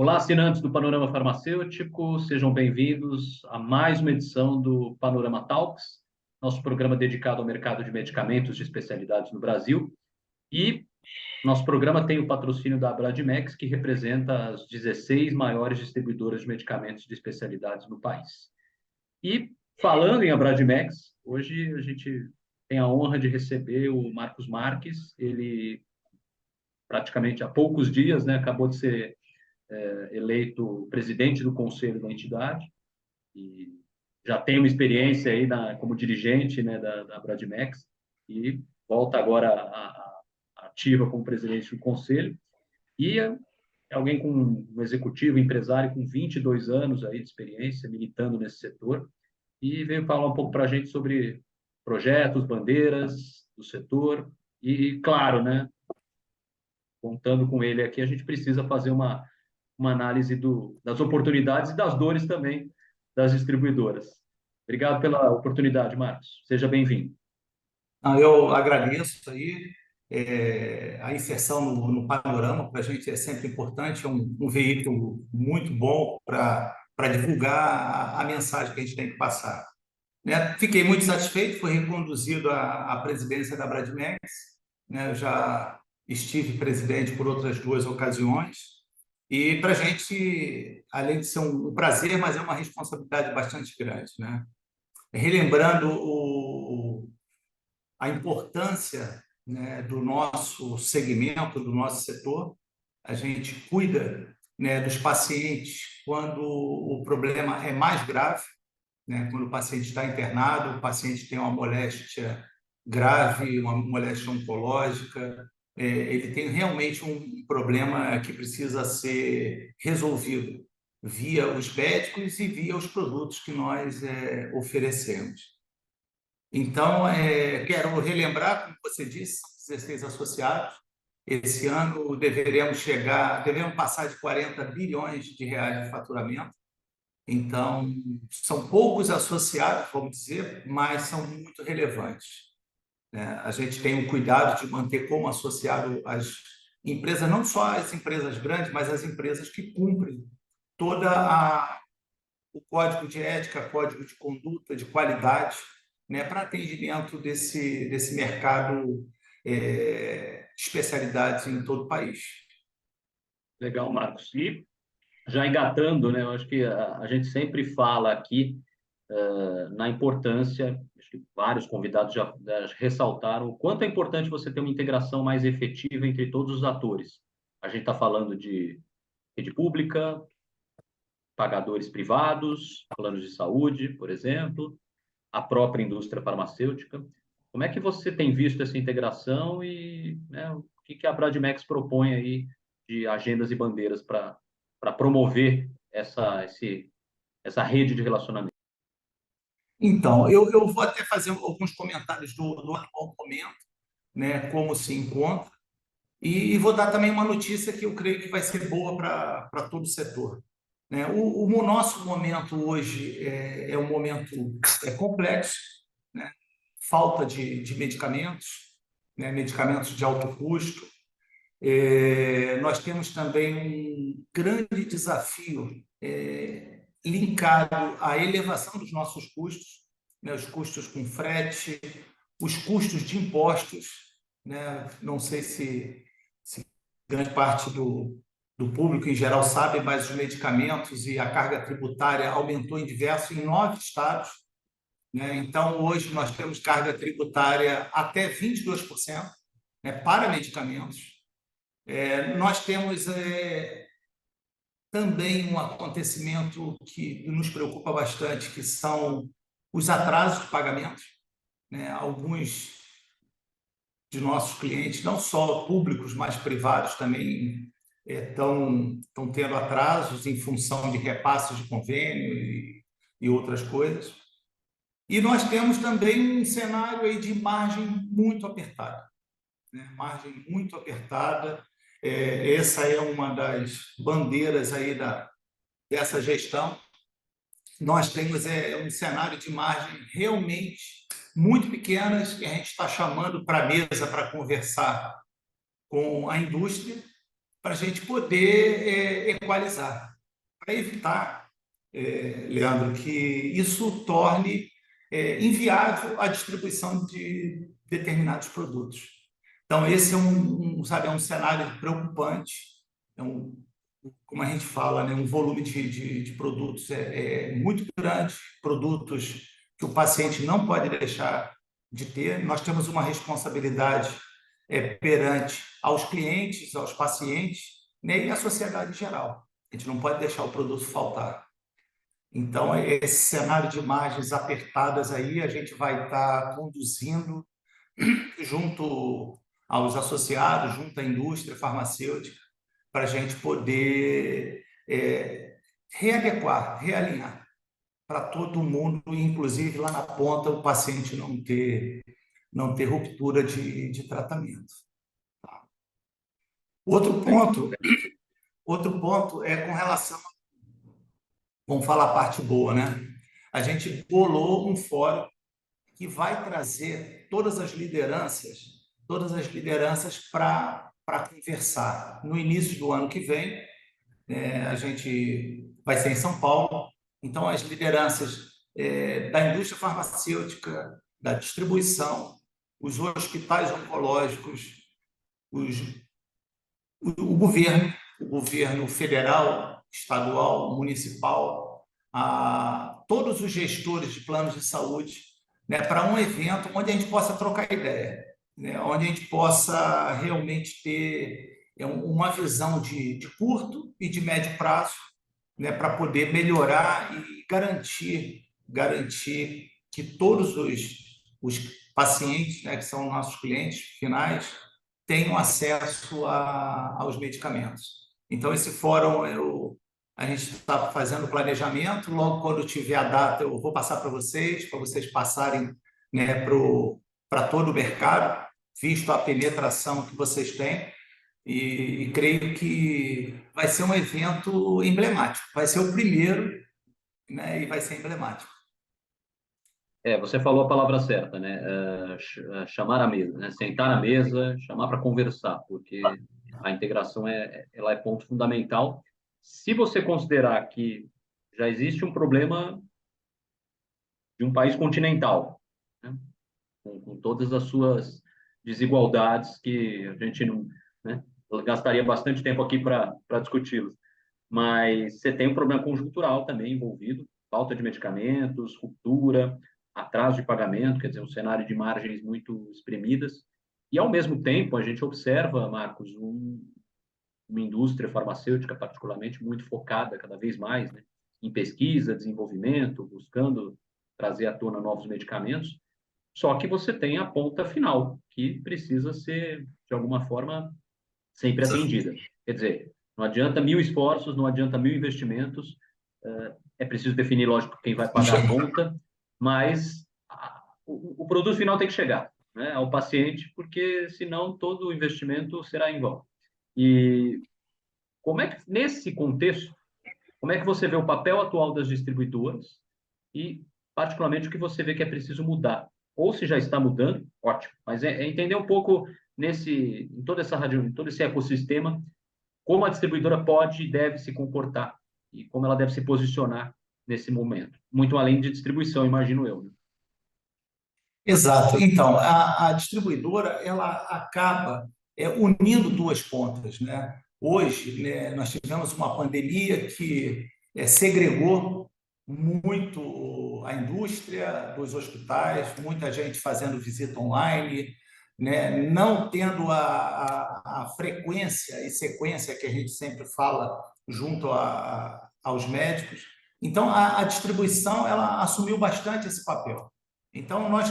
Olá, assinantes do Panorama Farmacêutico, sejam bem-vindos a mais uma edição do Panorama Talks, nosso programa dedicado ao mercado de medicamentos de especialidades no Brasil. E nosso programa tem o patrocínio da Abradimex, que representa as 16 maiores distribuidoras de medicamentos de especialidades no país. E falando em Abradimex, hoje a gente tem a honra de receber o Marcos Marques. Ele praticamente há poucos dias, né, acabou de ser eleito presidente do conselho da entidade e já tem uma experiência aí como dirigente, né, da Bradimex e volta agora ativa como presidente do conselho e é alguém com um executivo, empresário com 22 anos aí de experiência militando nesse setor e veio falar um pouco para a gente sobre projetos, bandeiras do setor e, claro, né, contando com ele aqui, a gente precisa fazer uma análise das oportunidades e das dores também das distribuidoras. Obrigado pela oportunidade, Marcos. Seja bem-vindo. Eu agradeço aí a inserção no panorama, para a gente é sempre importante, é um veículo muito bom para divulgar a mensagem que a gente tem que passar. Né? Fiquei muito satisfeito, fui reconduzido à presidência da Bradimex, né? Eu já estive presidente por outras duas ocasiões, e para a gente, além de ser um prazer, mas é uma responsabilidade bastante grande, né? Relembrando a importância, né, do nosso segmento, do nosso setor. A gente cuida, né, dos pacientes quando o problema é mais grave, né, quando o paciente está internado, o paciente tem uma moléstia grave, uma moléstia oncológica, ele tem realmente um problema que precisa ser resolvido via os médicos e via os produtos que nós oferecemos. Então, quero relembrar, como você disse, são 16 associados. Esse ano devemos passar de 40 bilhões de reais de faturamento. Então, são poucos associados, vamos dizer, mas são muito relevantes, né? A gente tem um cuidado de manter como associado as empresas, não só as empresas grandes, mas as empresas que cumprem toda o código de ética, código de conduta, de qualidade, né, para atendimento desse mercado de especialidades em todo o país. Legal, Marcos. E já engatando, né, eu acho que a gente sempre fala aqui na importância, acho que vários convidados já ressaltaram o quanto é importante você ter uma integração mais efetiva entre todos os atores. A gente está falando de rede pública, pagadores privados, planos de saúde, por exemplo, a própria indústria farmacêutica. Como é que você tem visto essa integração e, né, o que a Bradimex propõe aí de agendas e bandeiras para promover essa rede de relacionamento? Então, eu vou até fazer alguns comentários do atual momento, né, como se encontra, e vou dar também uma notícia que eu creio que vai ser boa para todo o setor. Né? O nosso momento hoje é um momento complexo, né? Falta de medicamentos, né? Medicamentos de alto custo. Nós temos também um grande desafio linkado à elevação dos nossos custos, né? Os custos com frete, os custos de impostos, né? Não sei se grande parte do público em geral sabe, mas os medicamentos e a carga tributária aumentou em 9 estados, né? Então, hoje nós temos carga tributária até 22%, né, para medicamentos. Nós temos também um acontecimento que nos preocupa bastante, que são os atrasos de pagamentos, né? Alguns de nossos clientes, não só públicos, mas privados também, estão tendo atrasos em função de repasses de convênio e outras coisas. E nós temos também um cenário aí de margem muito apertada, né? Margem muito apertada. Essa é uma das bandeiras aí dessa gestão. Nós temos um cenário de margem realmente muito pequenas que a gente está chamando para a mesa para conversar com a indústria, para a gente poder equalizar, para evitar, Leandro, que isso torne inviável a distribuição de determinados produtos. Então, esse sabe, é um cenário preocupante, é como a gente fala, né, um volume de produtos muito grande, produtos que o paciente não pode deixar de ter. Nós temos uma responsabilidade perante aos clientes, aos pacientes, né, e à sociedade em geral. A gente não pode deixar o produto faltar. Então, esse cenário de margens apertadas aí, a gente vai estar conduzindo junto aos associados, junto à indústria farmacêutica, para a gente poder readequar, realinhar para todo mundo, inclusive lá na ponta, o paciente não ter ruptura de tratamento. Outro ponto, outro ponto é com relação, vamos falar a parte boa, né? A gente bolou um fórum que vai trazer todas as lideranças para conversar. No início do ano que vem, a gente vai ser em São Paulo, então as lideranças da indústria farmacêutica, da distribuição, os hospitais oncológicos, os, o governo federal, estadual, municipal, todos os gestores de planos de saúde, né, para um evento onde a gente possa trocar ideia, né, onde a gente possa realmente ter uma visão de curto e de médio prazo, né, para poder melhorar e garantir que todos os pacientes, né, que são nossos clientes finais, tenham acesso aos medicamentos. Então, esse fórum, a gente está fazendo o planejamento, logo quando tiver a data, eu vou passar para vocês passarem, né, para todo o mercado, visto a penetração que vocês têm, e creio que vai ser um evento emblemático. Vai ser o primeiro, né, e vai ser emblemático. Você falou a palavra certa, né? Chamar a mesa, né? Sentar na mesa, chamar para conversar, porque a integração ela é ponto fundamental. Se você considerar que já existe um problema de um país continental, né? Com todas as suas desigualdades que a gente não, né? Gastaria bastante tempo aqui para discuti-los. Mas você tem um problema conjuntural também envolvido, falta de medicamentos, ruptura, atraso de pagamento, quer dizer, um cenário de margens muito espremidas. E, ao mesmo tempo, a gente observa, Marcos, uma indústria farmacêutica, particularmente, muito focada cada vez mais, né, em pesquisa, desenvolvimento, buscando trazer à tona novos medicamentos. Só que você tem a ponta final, que precisa ser, de alguma forma, sempre atendida. Quer dizer, não adianta 1.000 esforços, não adianta 1.000 investimentos, é preciso definir, lógico, quem vai pagar a conta, mas o produto final tem que chegar, né, ao paciente, porque senão todo o investimento será em vão. E como é que, nesse contexto, como é que você vê o papel atual das distribuidoras e, particularmente, o que você vê que é preciso mudar? Ou se já está mudando, ótimo, mas é entender um pouco em toda essa rádio, em todo esse ecossistema, como a distribuidora pode e deve se comportar e como ela deve se posicionar nesse momento. Muito além de distribuição, imagino eu, né? Exato. Então, a distribuidora ela acaba unindo duas pontas, né? Hoje, né, nós tivemos uma pandemia que segregou muito a indústria dos hospitais, muita gente fazendo visita online, né? Não tendo a frequência e sequência que a gente sempre fala junto aos médicos. Então, a distribuição ela assumiu bastante esse papel. Então, nós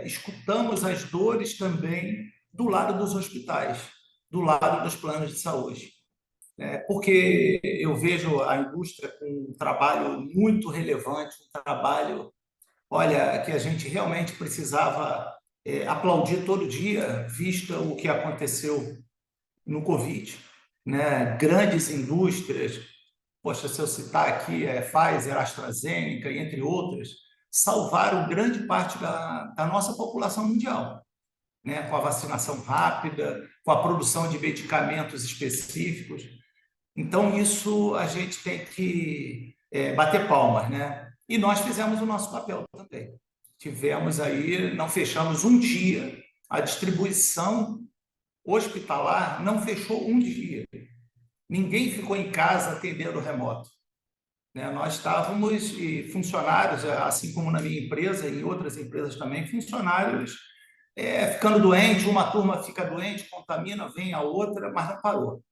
escutamos as dores também do lado dos hospitais, do lado dos planos de saúde, né? Porque eu vejo a indústria com um trabalho muito relevante, um trabalho, olha, que a gente realmente precisava aplaudir todo dia, visto o que aconteceu no Covid, né? Grandes indústrias, poxa, se eu citar aqui, Pfizer, AstraZeneca, entre outras, salvaram grande parte da nossa população mundial. né, com a vacinação rápida, com a produção de medicamentos específicos. Então, isso a gente tem que bater palmas, né? E nós fizemos o nosso papel também. Tivemos aí, não fechamos um dia, a distribuição hospitalar não fechou um dia. Ninguém ficou em casa atendendo remoto, né? Nós estávamos, e funcionários, assim como na minha empresa e em outras empresas também, funcionários ficando doente, uma turma fica doente, contamina, vem a outra, mas não parou,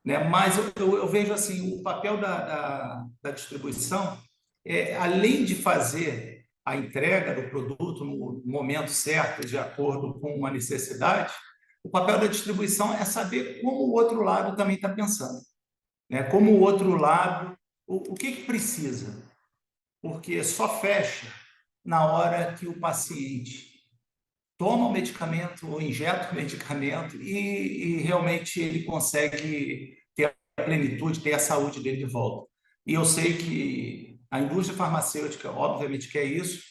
né? Mas eu vejo assim, o papel da distribuição além de fazer a entrega do produto no momento certo, de acordo com uma necessidade, o papel da distribuição é saber como o outro lado também está pensando, né? Como o outro lado, o que precisa, porque só fecha na hora que o paciente toma o medicamento ou injeta o medicamento e realmente ele consegue ter a plenitude, ter a saúde dele de volta. E eu sei que a indústria farmacêutica, obviamente, quer isso,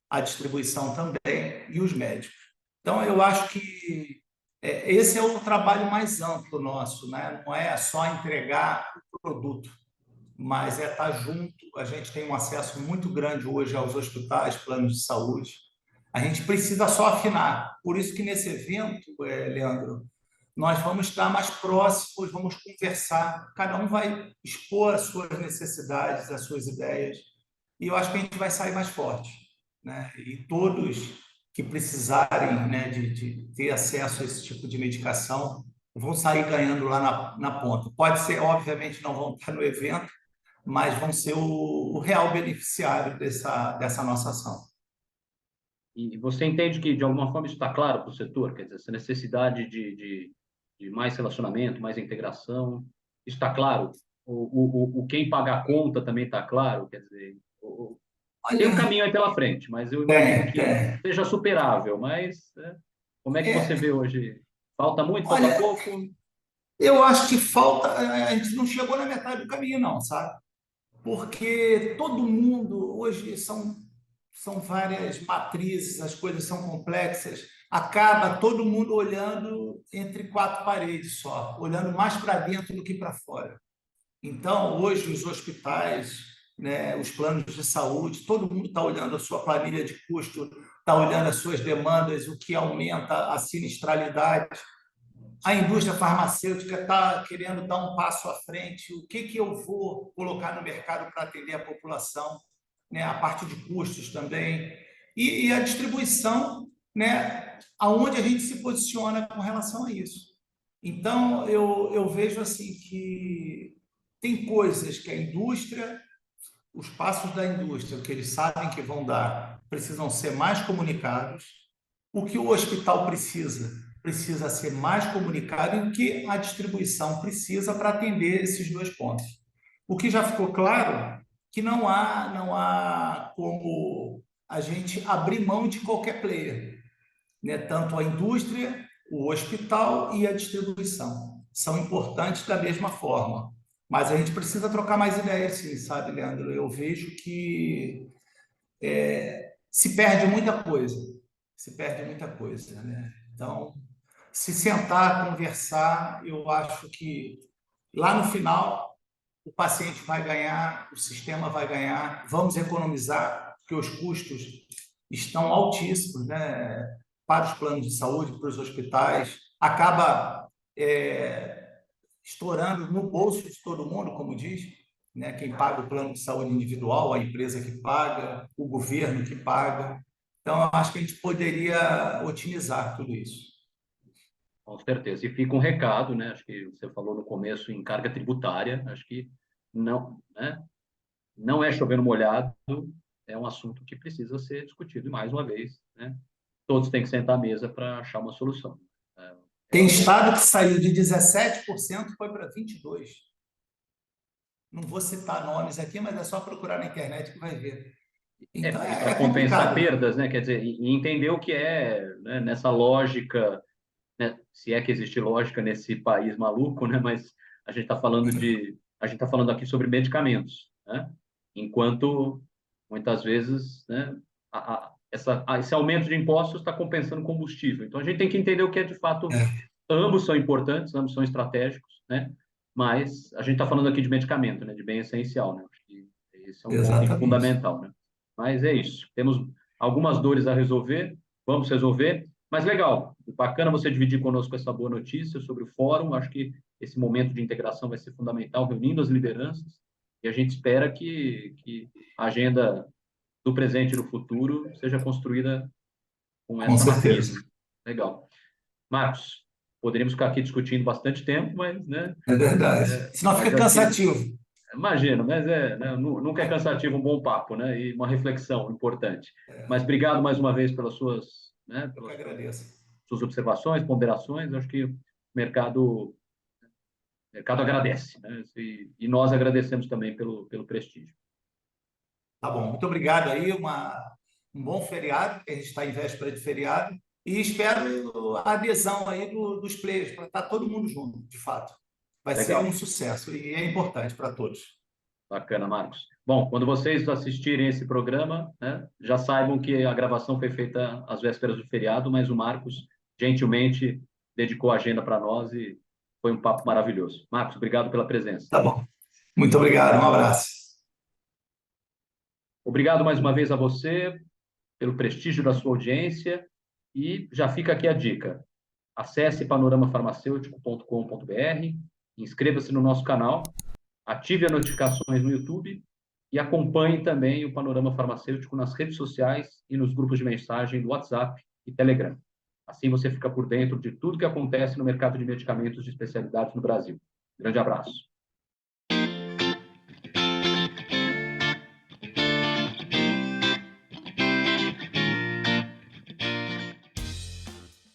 a distribuição também e os médicos. Então, eu acho que esse é o trabalho mais amplo nosso, né? Não é só entregar o produto, mas é estar junto. A gente tem um acesso muito grande hoje aos hospitais, planos de saúde. A gente precisa só afinar. Por isso que nesse evento, Leandro, nós vamos estar mais próximos, vamos conversar, cada um vai expor as suas necessidades, as suas ideias, e eu acho que a gente vai sair mais forte, né? E todos que precisarem, né, de ter acesso a esse tipo de medicação vão sair ganhando lá na ponta. Pode ser, obviamente, não vão estar no evento, mas vão ser o real beneficiário dessa nossa ação. E você entende que, de alguma forma, isso está claro para o setor? Quer dizer, essa necessidade de mais relacionamento, mais integração, isso está claro? O quem paga a conta também está claro? Quer dizer, tem um Olha, caminho aí pela frente, mas eu imagino tem, que tem. seja superável. Mas como é que você É, vê hoje? Falta muito, falta olha, pouco? eu acho que falta, a gente não chegou na metade do caminho, não, sabe? Porque todo mundo, hoje são várias matrizes, as coisas são complexas, acaba todo mundo olhando entre quatro paredes só, olhando mais para dentro do que para fora. Então, hoje, os hospitais, né, os planos de saúde, todo mundo está olhando a sua planilha de custo, está olhando as suas demandas, o que aumenta a sinistralidade. A indústria farmacêutica está querendo dar um passo à frente. O que eu vou colocar no mercado para atender a população, né? A parte de custos também. E a distribuição, né? Aonde a gente se posiciona com relação a isso. Então, eu vejo assim que tem coisas que a indústria, os passos da indústria, o que eles sabem que vão dar, precisam ser mais comunicados. O que o hospital precisa ser mais comunicado e o que a distribuição precisa para atender esses dois pontos. O que já ficou claro que não há como a gente abrir mão de qualquer player, né? Tanto a indústria, o hospital e a distribuição são importantes da mesma forma. Mas a gente precisa trocar mais ideias, sim, sabe, Leandro? Eu vejo que se perde muita coisa, se perde muita coisa, né? Então, se sentar, conversar, eu acho que lá no final o paciente vai ganhar, o sistema vai ganhar, vamos economizar, porque os custos estão altíssimos, né? Para os planos de saúde, para os hospitais, acaba estourando no bolso de todo mundo, como diz, né? Quem paga o plano de saúde individual, a empresa que paga, o governo que paga. Então, eu acho que a gente poderia otimizar tudo isso. Com certeza. E fica um recado, né? Acho que você falou no começo em carga tributária. Acho que não, né? Não é chover no molhado, é um assunto que precisa ser discutido. E mais uma vez, né? Todos têm que sentar à mesa para achar uma solução. Tem estado que saiu de 17% e foi para 22%. Não vou citar nomes aqui, mas é só procurar na internet que vai ver. Então E para é compensar complicado. perdas, né? Quer dizer, e entender o que é, né, nessa lógica, né, se é que existe lógica nesse país maluco, né? Mas a gente está falando aqui sobre medicamentos, né? Enquanto muitas vezes, né, esse aumento de impostos está compensando combustível. Então, a gente tem que entender o que é, de fato, É, ambos são importantes, ambos são estratégicos, né? Mas a gente está falando aqui de medicamento, né? De bem essencial, né? Acho que esse é um ponto exatamente. fundamental, né? Mas é isso. Temos algumas dores a resolver, vamos resolver. Mas legal, bacana você dividir conosco essa boa notícia sobre o fórum. Acho que esse momento de integração vai ser fundamental, reunindo as lideranças, e a gente espera que a agenda do presente e do futuro seja construída com Com essa matriz, certeza. né? Legal. Marcos, poderíamos ficar aqui discutindo bastante tempo, mas, né, É verdade. Senão mas fica acho que, cansativo. imagino, mas né, nunca é cansativo um bom papo, né, e uma reflexão importante. Mas obrigado mais uma vez pelas suas, né, Eu que pelas agradeço. suas observações, ponderações. Acho que mercado, o mercado agradece, né, e nós agradecemos também pelo prestígio. Tá bom, muito obrigado aí. Um bom feriado, que a gente está em véspera de feriado. E espero a adesão aí dos players, para estar todo mundo junto, de fato. Vai ser um Legal. sucesso e é importante para todos. Bacana, Marcos. Bom, quando vocês assistirem esse programa, né, já saibam que a gravação foi feita às vésperas do feriado, mas o Marcos gentilmente dedicou a agenda para nós e foi um papo maravilhoso. Marcos, obrigado pela presença. Tá bom. Muito obrigado, um abraço. Obrigado mais uma vez a você pelo prestígio da sua audiência e já fica aqui a dica. Acesse panoramafarmacêutico.com.br, inscreva-se no nosso canal, ative as notificações no YouTube e acompanhe também o Panorama Farmacêutico nas redes sociais e nos grupos de mensagem do WhatsApp e Telegram. Assim você fica por dentro de tudo que acontece no mercado de medicamentos de especialidades no Brasil. Grande abraço.